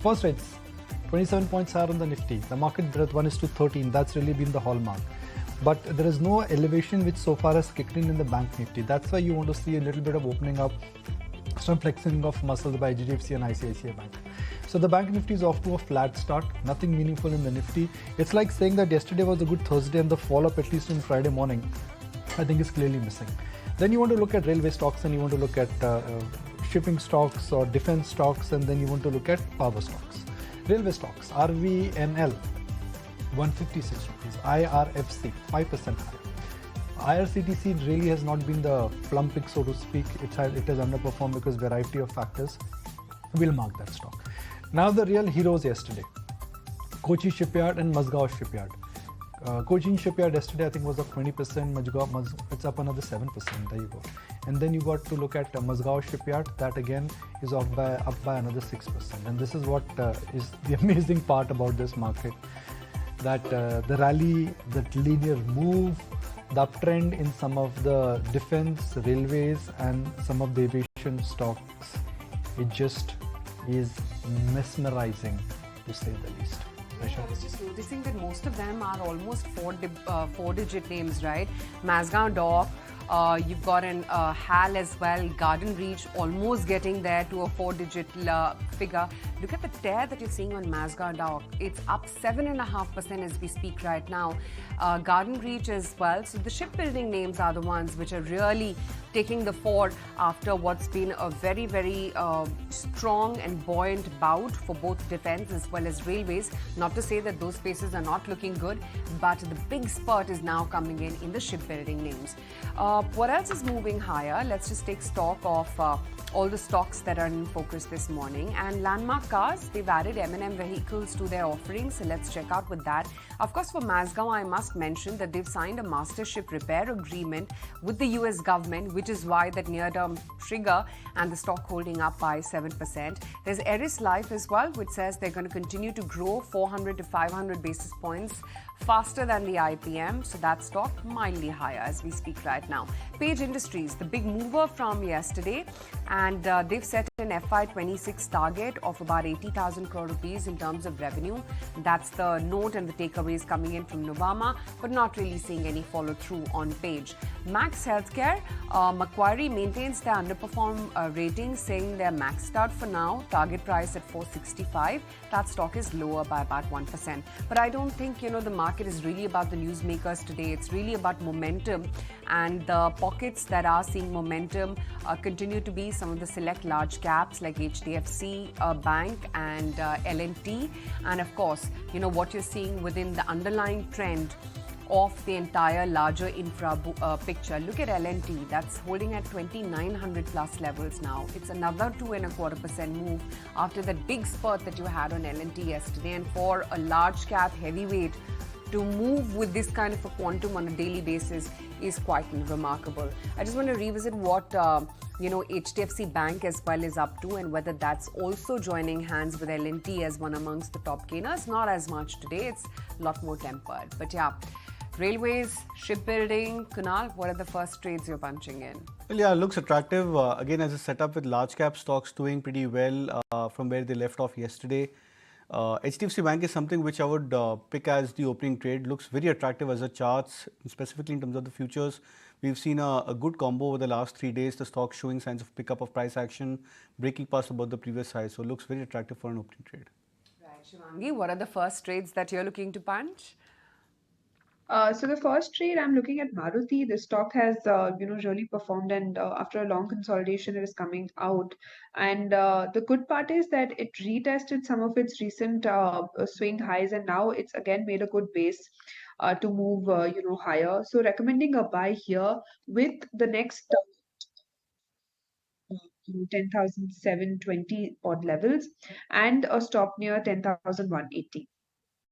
First rates, 27 points higher on the Nifty. The market breadth 1:13. That's really been the hallmark. But there is no elevation which so far has kicked in the Bank Nifty. That's why you want to see a little bit of opening up, some flexing of muscles by HDFC and ICICI Bank. So the Bank Nifty is off to a flat start, nothing meaningful in the Nifty. It's like saying that yesterday was a good Thursday and the fall up at least on Friday morning, I think is clearly missing. Then you want to look at railway stocks and you want to look at shipping stocks or defense stocks, and then you want to look at power stocks. Railway stocks, RVNL, 156 rupees, IRFC, 5% higher. IRCTC really has not been the plum pick, so to speak. It has underperformed because variety of factors will mark that stock. Now the real heroes yesterday, Cochin Shipyard and Mazgaon Shipyard. Cochin Shipyard yesterday I think was up 20%, it's up another 7%, there you go. And then you got to look at Mazgaon Shipyard, that again is up by another 6%. And this is what is the amazing part about this market, that the rally, that linear move, the uptrend in some of the defense, railways and some of the aviation stocks, it just is mesmerizing to say the least. I was just noticing that most of them are almost four-digit names, right? Mazgaon Dock, you've got an HAL as well, Garden Reach almost getting there to a four-digit figure. Look at the tear that you're seeing on Mazgaon Dock. It's up 7.5% as we speak right now. Garden Reach as well. So the shipbuilding names are the ones which are really taking the fore after what's been a very, very strong and buoyant bout for both defense as well as railways. Not to say that those spaces are not looking good, but the big spurt is now coming in the shipbuilding names. What else is moving higher? Let's just take stock of all the stocks that are in focus this morning. And Landmark Cars, they've added M&M vehicles to their offerings, so let's check out with that. Of course, for Mazgaon, I must mention that they've signed a master ship repair agreement with the US government, which is why that near-term trigger and the stock holding up by 7%. There's Eris Life as well, which says they're going to continue to grow 400 to 500 basis points faster than the IPM, so that stock mildly higher as we speak right now. Page Industries, the big mover from yesterday, and they've set an FY26 target of about 80,000 crore rupees in terms of revenue. That's the note and the takeaways coming in from Novama, but not really seeing any follow through on Page. Max Healthcare, Macquarie maintains their underperform rating, saying they're maxed out for now. Target price at 465. That stock is lower by about 1%. But I don't think, the market is really about the newsmakers today. It's really about momentum, and the pockets that are seeing momentum continue to be some of the select large caps like HDFC Bank and L&T. And of course, what you're seeing within the underlying trend of the entire larger infra picture. Look at L&T, that's holding at 2,900 plus levels now. It's another 2.25% move after that big spurt that you had on L&T yesterday. And for a large cap heavyweight to move with this kind of a quantum on a daily basis is quite remarkable. I just want to revisit what HDFC Bank as well is up to, and whether that's also joining hands with L&T as one amongst the top gainers. Not as much today, it's a lot more tempered. But yeah, railways, shipbuilding, Kunal, what are the first trades you're punching in? Well, yeah, looks attractive. Again, as a setup with large cap stocks doing pretty well from where they left off yesterday. HDFC Bank is something which I would pick as the opening trade. Looks very attractive as a charts, specifically in terms of the futures. We've seen a good combo over the last 3 days. The stock showing signs of pickup of price action, breaking past above the previous high. So looks very attractive for an opening trade. Right, Shivangi, what are the first trades that you're looking to punch? So the first trade, I'm looking at Maruti. The stock has, really performed, and after a long consolidation, it is coming out. And the good part is that it retested some of its recent swing highs, and now it's again made a good base to move, higher. So recommending a buy here with the next 10,720 odd levels and a stop near 10,180.